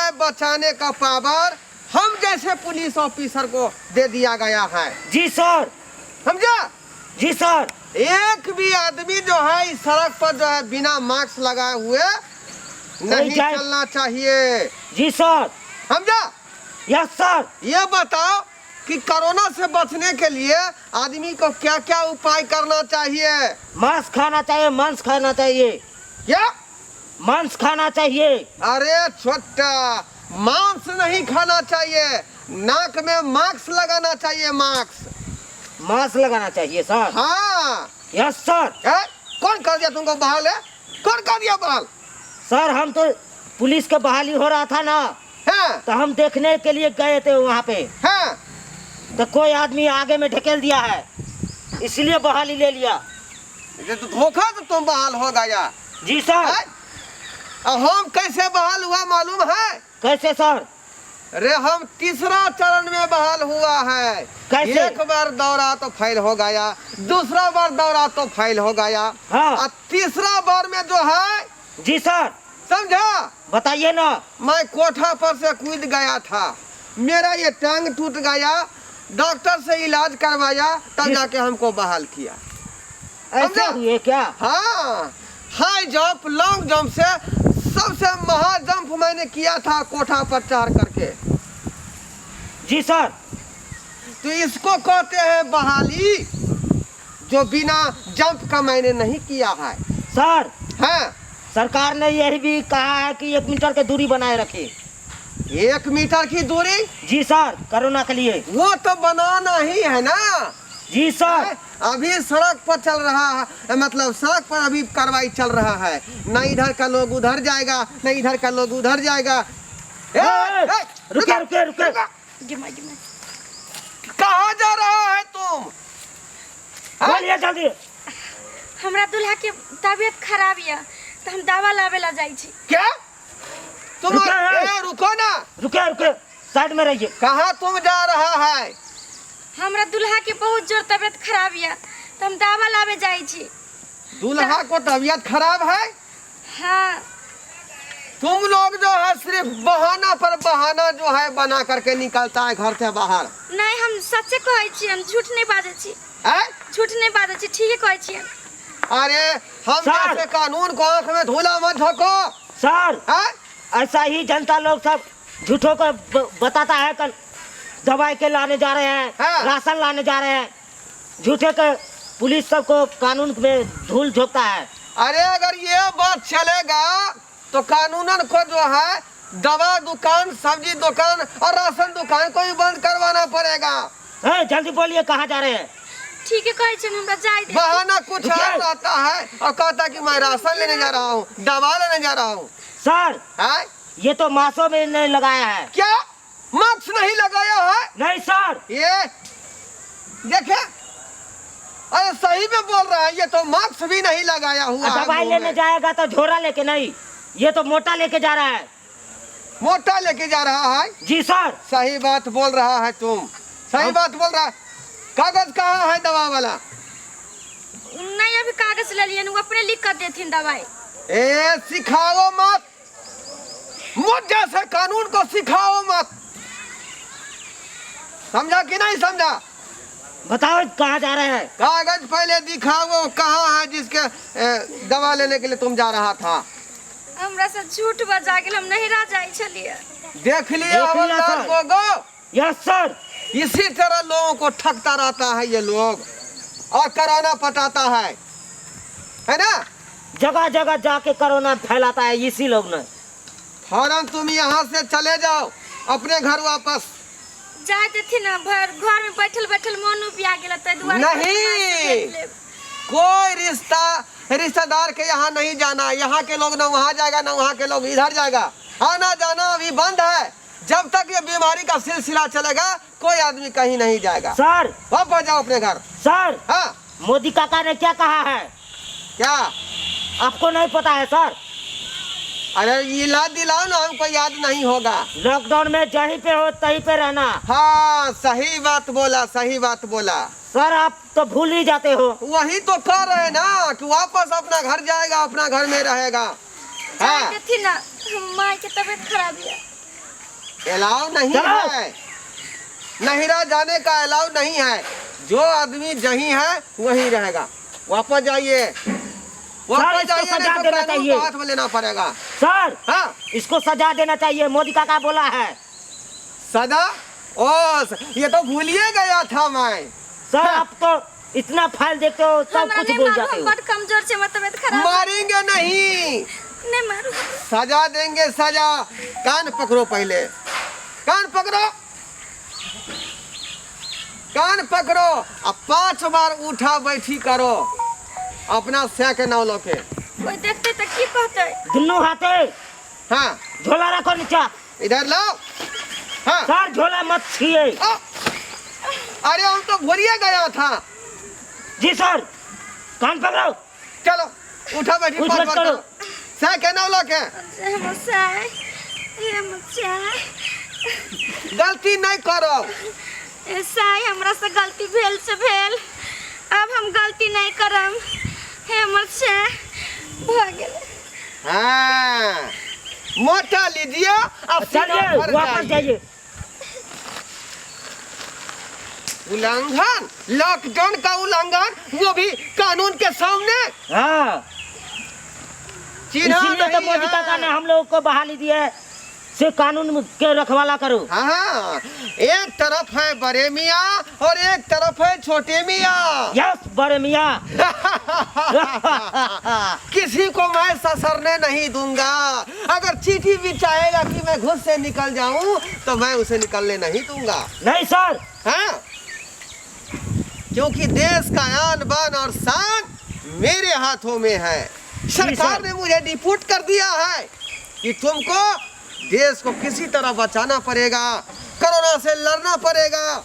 है बचाने का पावर हम जैसे पुलिस ऑफिसर को दे दिया गया है। जी सर। समझा? जी सर। एक भी आदमी जो है इस सड़क पर जो है बिना मास्क लगाए हुए नहीं चलना चाहिए। जी सर। समझा? Yes sir. ये बताओ कि कोरोना से बचने के लिए आदमी को क्या क्या उपाय करना चाहिए? मांस खाना चाहिए, मांस खाना चाहिए। क्या? मांस खाना चाहिए। अरे छोटा, मांस नहीं खाना चाहिए, नाक में मास्क लगाना चाहिए। मास्क लगाना चाहिए सर। हाँ। Yes sir. कौन कर दिया तुमको बहाल? है कौन कर दिया बहाल? सर हम तो पुलिस का बहाली हो रहा था ना, हाँ। तो हम देखने के लिए गए थे वहाँ पे। हाँ। तो कोई आदमी आगे में ढकेल दिया है, इसलिए बहाली ले लिया। ये तो धोखा तो तुम बहाल हो गया। जी सर। हम कैसे बहाल हुआ मालूम है? कैसे सर? अरे हम तीसरा चरण में बहाल हुआ है। कैसे? एक बार दौरा तो फेल हो गया, दूसरा बार दौरा तो फेल हो गया। हाँ। और तीसरा बार में जो है। जी सर। समझा? बताइए ना। मैं कोठा पर से कूद गया था, मेरा ये टांग टूट गया, डॉक्टर से इलाज करवाया, तब जाके हमको बहाल किया। ऐसा हुए क्या? हाँ, हाई जंप लॉन्ग जंप से सबसे महा जंप मैंने किया था कोठा पर चढ़ करके। जी सर। तो इसको कहते हैं बहाली, जो बिना जंप का मैंने नहीं किया है। सर। हाँ। सरकार ने यही भी कहा है कि 1 मीटर की दूरी बनाए रखे। 1 मीटर की दूरी? जी सर, कोरोना के लिए। वो तो बनाना ही है ना। जी सर। अभी सड़क पर चल रहा है, मतलब सड़क पर अभी कार्रवाई चल रहा है, न इधर का लोग उधर जाएगा, न इधर का लोग उधर जाएगा। रुके रुके रुके। कहाँ जा रहा है तुम? बोलिए जल्दी। हमरा दूल्हा के तबीयत खराब है, तो हम दवा लावे ला जाई छी। क्या? तुम रुको ना। रुके रुके, साइड में रहिए। कहाँ तुम जा रहा है? हमरा दूल्हा के बहुत जोर तबीयत खराब है, तो हम दवा लावे जाई छी। दूल्हा को तबीयत खराब है? हाँ। तुम लोग जो है सिर्फ बहाना पर बहाना जो है बना करके निकलता है घर से बाहर। नहीं, हम सच्चे कहै छी, हम झूठ नहीं बाजै छी। झूठ नहीं बाजै छी, ठीक है कहै छी। अरे हम जैसे कानून को आंख में धूला मत झोंको। सर, ऐसा ही जनता लोग सब झूठों को बताता है, कल दवाई के लाने जा रहे हैं, राशन लाने जा रहे हैं, झूठे के पुलिस सबको कानून में धूल झोंकता है। अरे अगर ये बात चलेगा तो कानूनन को जो है दवा दुकान, सब्जी दुकान और राशन दुकान को भी बंद करवाना पड़ेगा। जल्दी बोलिए, कहाँ जा रहे हैं? ठीक है कहै छी, हमरा जाय दे। बहाना कुछ और रहता है और कहता कि मैं राशन लेने जा रहा हूँ, दवा लेने जा रहा हूँ। सर, ये तो मास्क में नहीं लगाया है। क्या मास्क नहीं लगाया है? नहीं सर। ये देखे, अरे सही में बोल रहा है, ये तो मास्क भी नहीं लगाया हुआ है। दवाई लेने जाएगा तो झोरा लेके नहीं, ये तो मोटा लेके जा रहा है। मोटा लेके जा रहा है? जी सर। सही बात बोल रहा है तुम, सही बात बोल रहा है। कागज कहाँ है दवा वाला? नहीं, अभी कागज ले लिए, अपने लिख कर देथिन दवाई। सिखाओ मत, मुझ जैसे कानून को सिखाओ मत, समझा कि नहीं समझा? बताओ कहाँ जा रहे हैं? कागज पहले दिखाओ, कहाँ है जिसके दवा लेने के लिए तुम जा रहा था? हमरा से झूठ बजा के हम नहीं रह जाई छलिए। देख लिया हवलदार गोगो? Yes sir. इसी तरह लोगों को ठगता रहता है ये लोग और कोरोना पटाता है ना? जगह जगह जाके कोरोना फैलाता है इसी लोग ने। फौरन तुम यहाँ से चले जाओ अपने घर वापस। जाए देती ना, घर में बैठल बैठल मन उबिया गेल, तै दुआरे नहीं, कोई रिश्तेदार के यहाँ नहीं जाना। यहाँ के लोग ना वहाँ जाएगा, ना वहाँ के लोग इधर जाएगा। आना जाना अभी बंद है। जब तक ये बीमारी का सिलसिला चलेगा कोई आदमी कहीं नहीं जाएगा। सर, वापस जाओ अपने घर। सर, हाँ, मोदी काका ने क्या कहा है? क्या आपको नहीं पता है सर? अरे याद दिलाओ ना, हमको याद नहीं होगा। लॉकडाउन में जहीं पे हो तहीं पे रहना। हाँ, सही बात बोला, सही बात बोला। सर आप तो भूल ही जाते हो। वही तो कर रहे ना कि वापस अपना घर जाएगा, अपना घर में रहेगा। हाँ। थी ना, माँ की तबीयत खराब है। अलाउ नहीं चलो। है, नहिरा जाने का अलाउ नहीं है। जो आदमी जहीं है वहीं रहेगा। वापस जाइए, वापस इसको जाइए, सजा नहीं तो देना कानून चाहिए। को हाथ में लेना पड़ेगा। सर हाँ, इसको सजा देना चाहिए, मोदी काका बोला है। सजा? ओ ये तो भूलिए गया था मैं। सर आप तो इतना फाइल देखते हो सब हमरा कुछ नहीं बोल मारो, जाते हम हो। बड़ कमजोर छे, मतलब तबियत खराब। मारेंगे नहीं, नहीं मारो। सजा देंगे सजा। कान पकड़ो, पहले कान पकड़ो, कान पकड़ो। अब 5 बार उठा बैठी करो अपना से के नाव लो के। कोई देखते तो की कहते? दुनू हाथे हाँ, झोला रखो नीचा। इधर लो। हाँ, सर झोला मत छीए। अरे हम तो भूलिए गया था। जी सर, कान पकड़ो। चलो उठा बैठी, कुछ 5 मत बार करो। करो। से के नाव लो के। गलती नहीं करो। साई हमरा से गलती भेल से भेल, अब हम गलती नहीं करम। हे हमर से भ गेल। हाँ, मोटा लीजिए, अब चलिए भर वापस जाइए। उल्लंघन, लॉकडाउन का उल्लंघन, वो भी कानून के सामने। हाँ, चिन्हा इसीलिए तो नहीं मोदी है। काका ने हम लोगों को बहाली दी है से कानून के रखवाला करो। हाँ, एक तरफ है बड़े मियाँ और एक तरफ है छोटे मियाँ। यस बड़े मियाँ। किसी को मैं ससरने नहीं दूंगा। अगर चिट्ठी भी चाहेगा कि मैं घुस से निकल जाऊं तो मैं उसे निकलने नहीं दूंगा। नहीं सर, हाँ, क्योंकि देश का आन बान और शान मेरे हाथों में है। सरकार ने मुझे डिप्यूट कर दिया है कि तुमको देश को किसी तरह बचाना पड़ेगा, कोरोना से लड़ना पड़ेगा,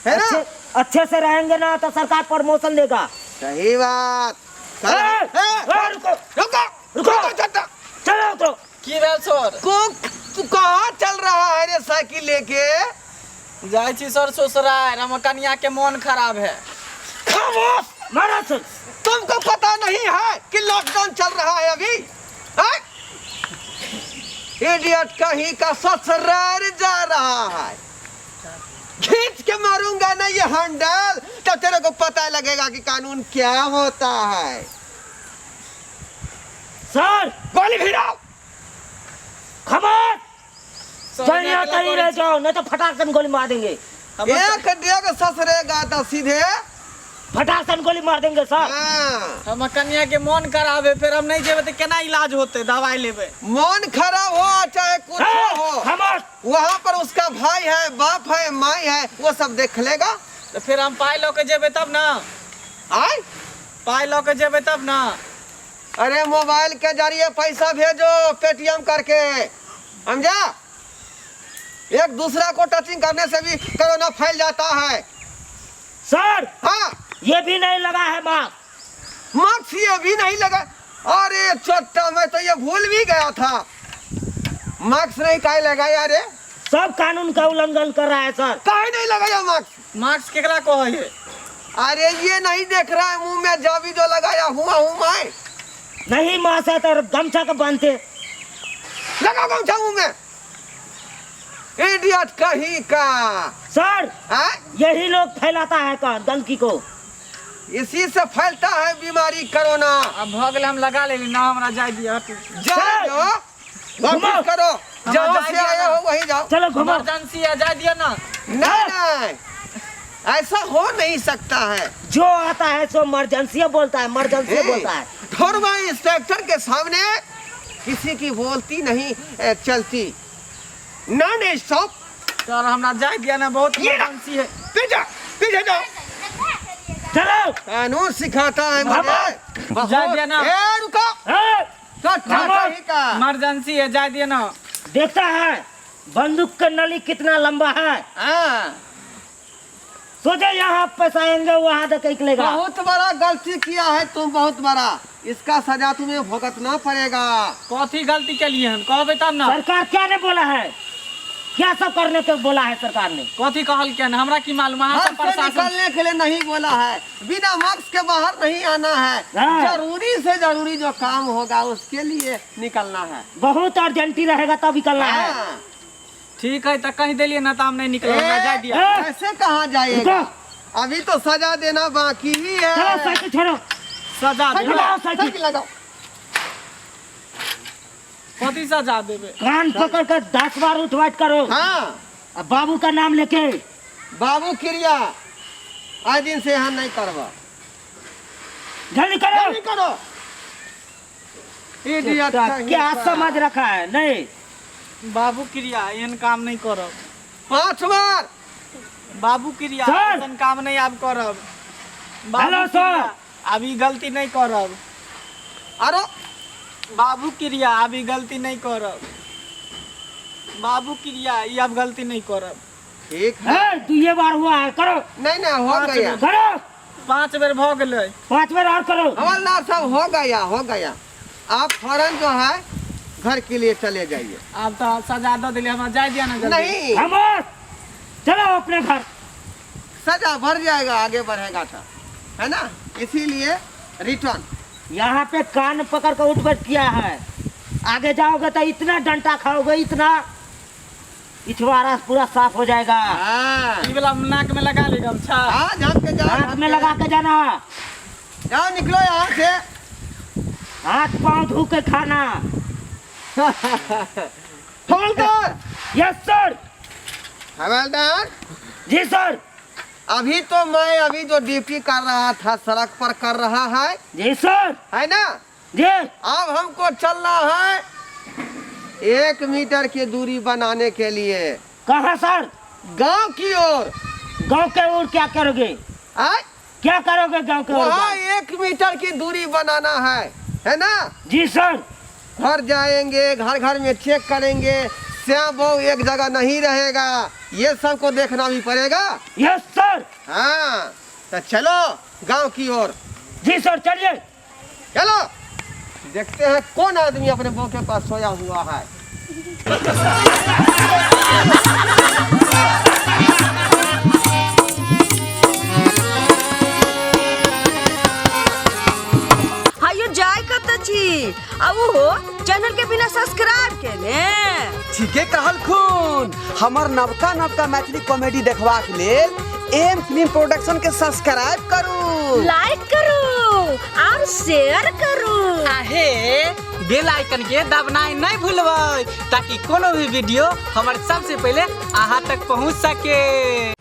है ना? अच्छे से रहेंगे ना तो सरकार प्रमोशन देगा। सही बात। रुको रुको, रुको। चलता। चलो तो की भेल सर? तू कहाँ चल रहा है रे साइकिल लेके? जाय छी सर ससुराल, हम कन्या के मन खराब है। खामोश! मारा सर। तुमको पता नहीं है कि लॉकडाउन चल रहा है अभी? हाँ? इडियट कहीं का ससुराल जा रहा है। खींच के मारूंगा ना ये हैंडल तो तेरे को पता लगेगा कि कानून क्या होता है। सर गोली भिड़ाओ। खबर सर, चल यहाँ कहीं रह जाओ, नहीं तो फटाक से गोली मार देंगे। एक डेग ससरेगा तो सीधे। फटाक से गोली मार देंगे सर। हाँ। हम कन्या के मन खराब है, फिर हम नहीं जेबे तो केना इलाज होते? दवाई लेबे। मन खराब हो चाहे कुछ हो, खबर वहाँ पर उसका भाई है, बाप है, माई है, वो सब देख लेगा। तो फिर हम पाई लो के जेबे तब ना? आए? पाई लो के जेबे तब ना? अरे मोबाइल के जरिए पैसा भेजो, पेटीएम करके, समझा? एक दूसरा को टचिंग करने से भी कोरोना फैल जाता है। सर हाँ, ये भी नहीं लगा है मास्क। मास्क ये भी नहीं लगा। अरे चोट्टा, मैं तो ये भूल भी गया था। मास्क नहीं काहे लगा यार? सब कानून का उल्लंघन कर रहा है सर। काहे नहीं लगाया मास्क? मास्क केकरा को है ये? अरे ये नहीं देख रहा है मुंह में जाबी जो लगाया हुआ हूँ मैं? नहीं मास्क है तो गमछा का बांधते। लगा गमछा मुंह में। इडियट कहीं का। सर हाँ? यही लोग फैलाता है का गंदगी को। इसी से फैलता है बीमारी कोरोना। अब भ गेल, हम लगा लेली ना, हमरा जाय दिया। जाओ, वापस करो, जहाँ से आए हो वहीं जाओ। चलो घुमा। इमरजेंसी है, जाय दिया ना। नहीं नहीं, ऐसा हो नहीं सकता है। जो आता है सो इमरजेंसी बोलता है, इमरजेंसी बोलता है। ठोरवा इंस्पेक्टर के सामने किसी की बोलती नहीं चलती। Non stop. सर हमरा जाय दिया ना, बहुत ये ना। इमरजेंसी है। पीछे जाओ। चलो कानून सिखाता है मुझे। जाय दिया ना। ए, रुको। कहीं का। इमरजेंसी है, जाय दिया ना। देखता है बंदूक का नली कितना लंबा है। हाँ, सोचे यहाँ फंसाएंगे वहाँ तक निकलेगा। बहुत बड़ा गलती किया है तुम, बहुत बड़ा। इसका सजा तुम्हें भुगतना पड़ेगा। कथी गलती के लिए हम कहबे तब ना। सरकार क्या ने बोला है, क्या सब करने को बोला है सरकार ने? कथी कहल के ना, हमरा की मालूम? वहाँ घर से से प्रशासन निकलने के लिए नहीं बोला है, बिना मास्क के बाहर नहीं आना है। हाँ। जरूरी से जरूरी जो काम होगा उसके लिए निकलना है। बहुत अर्जेंटी रहेगा तब निकलना है। हाँ। ठीक है तो कहीं दिलिए ना तो हम नहीं निकलेंगे जा दिया ऐसे कहाँ जाएगा? अभी तो सजा देना बाकी ही है। चलो साइकिल छोड़ो, सजा दे लगाओ साइकिल। साइकिल लगाओ। कथी सजा देबे? कान पकड़ कर 10 बार उठवाट करो। हाँ अब बाबू का नाम लेके बाबू क्रिया आज दिन से यहाँ नहीं करवा। जल्दी करो। जल्दी करो। इडियट कहीं क्या का। समझ रखा है? नहीं बाबू क्रिया एहन काम नहीं करब। 5 बार। बाबू क्रिया सर! एहन काम नहीं आप करब। हेलो, क्रिया, सर! अभी गलती नहीं करब। अरे बाबू क्रिया अभी गलती नहीं करब। बाबू क्रिया ये अब गलती नहीं करब। ठीक है। है, तू ये बार हुआ है, करो नहीं नहीं हो पाँच गया। करो। 5 बेर भ गेलै। 5 बार और करो। हवलदार साहब हो गया हो गया। आप फौरन जो है घर के लिए चले जाइए। अब तो सजा दो दिले हमरा जाय दिया ना जल्दी। नहीं खामोश, चलो अपने घर। सजा भर जाएगा आगे बढ़ेगा तो, है ना? इसीलिए रिटर्न। यहाँ पे कान पकड़ कर उठ बैठ किया है। आगे जाओगे तो इतना डंटा खाओगे, इतना पिछवाड़ा पूरा साफ हो जाएगा। हाँ ई वाला नाक में लगा ले गमछा। हाँ, झाँक के जाओ। हाथ में लगा के जाना, जाओ निकलो यहाँ से। हाथ पाँव धो के खाना। हवलदार यस सर। हवलदार जी सर। अभी तो मैं अभी जो ड्यूटी कर रहा था सड़क पर कर रहा है जी सर। है ना? जी अब हमको चलना है 1 मीटर की दूरी बनाने के लिए कहाँ सर? गांव की ओर। गांव के ओर क्या करोगे? आय? क्या करोगे गांव के ओर? वहाँ 1 मीटर की दूरी बनाना है ना? जी सर। घर जाएंगे, घर घर में चेक करेंगे, श्याम बहू एक जगह नहीं रहेगा, ये सबको देखना भी पड़ेगा। Yes sir. हाँ तो चलो गांव की ओर जी सर, चलिए। चलो देखते हैं कौन आदमी अपने बहू के पास सोया हुआ है। हायो जाय कत छी अब हो चैनल के बिना सब्सक्राइब केने ठीके कहल खून। हमर नवका नवका मैथिली कॉमेडी देखबाक लेल एम फिल्म प्रोडक्शन के सब्सक्राइब करू, लाइक करू और शेयर करू। आहे बेल आइकन के दबनाई नहीं भूलबै ताकि कोनो भी वीडियो हमारे सबसे पहले अहाँ तक पहुंच सके।